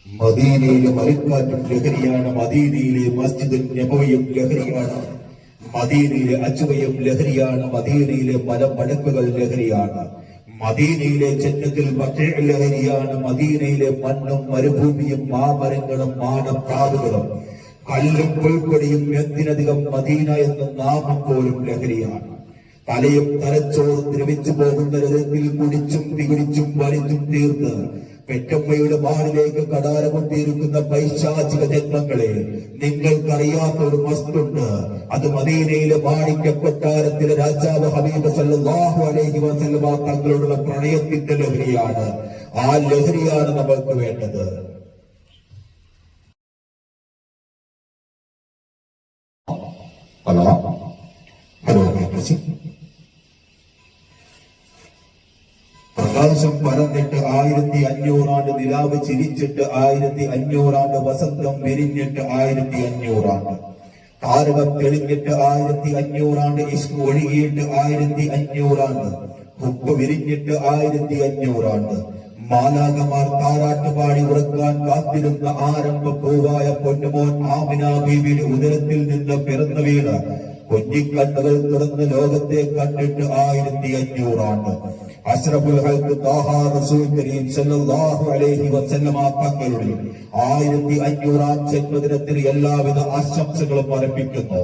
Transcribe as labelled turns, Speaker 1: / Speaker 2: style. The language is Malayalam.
Speaker 1: മദീനയിലെ മരുക്കാറ്റും ലഹരിയാണ്. മദീനയിലെ മസ്ജിദുൽ നബവിയും ലഹരിയാണ്. മദീനയിലെ അജ്വയും ലഹരിയാണ്. മദീനയിലെ മലമടക്കുകൾ ലഹരിയാണ്. മദീനയിലെ ജന്നത്തുൽ ബഖീ ലഹരിയാണ്. മദീനയിലെ മണ്ണും മരുഭൂമിയും മാമരങ്ങളും മാനപ്രാവുകളും കല്ലും പുൽക്കൊടിയും എന്തിനധികം മദീന എന്ന നാമം പോലും ലഹരിയാണ്. തലയും തലച്ചോറും ദ്രവിച്ചു പോകുന്ന രഥത്തിൽ കുടിച്ചും തികുടിച്ചും വലിച്ചും തീർത്ത് പെറ്റമ്മയുടെ മാറിലേക്ക് കടാരമൊട്ടിയിരിക്കുന്ന പൈശാചിക ജന്മങ്ങളെ നിങ്ങൾക്കറിയാത്ത ഒരു വസ്തുണ്ട്. അത് മദീനയിലെ മാണിക്യ കൊട്ടാരത്തിലെ രാജാവ് ഹബീബ് സല്ലല്ലാഹു അലൈഹി വസല്ലമ തങ്ങളോടുള്ള പ്രണയത്തിന്റെ ലഹരിയാണ്. ആ ലഹരിയാണ് നമ്മൾക്ക് വേണ്ടത്. ഹലോ പ്രകാശം പരന്നിട്ട് 1500 ആണ്ട്, നിലാവ് ചിരിച്ചിട്ട് 1500 ആണ്ട്, വസന്തം വിരിഞ്ഞിട്ട് 1500 ആണ്ട്, താരകം തെളിഞ്ഞിട്ട് 1500 ആണ്ട്, ഇഷ്ക് ഒഴുകിയിട്ട് 1500 ആണ്ട്, ഹുബ്ബ് വിരിഞ്ഞിട്ട് 1500 ആണ്ട്, മാലാകമാർ താരാട്ടുപാടി ഉറക്കാൻ കാത്തിരുന്ന ആരംഭ പൂവായ പൊന്നുമോൻ ആമിന ബീവിയുടെ ഉദരത്തിൽ നിന്ന് പിറന്നു വീണ കുഞ്ഞിക്കണ്ണുകൾ തുറന്ന് ലോകത്തെ കണ്ടിട്ട് 1500 ആണ്ട്. അഷ്റഫുൽ ഖൽഖ് ത്വാഹ റസൂൽ കരീം സല്ലല്ലാഹു അലൈഹി വസല്ലമ തങ്ങളുടെ 1500-ാം ജന്മദിനത്തിന് എല്ലാവിധ ആശംസകളും അർപ്പിക്കുന്നു.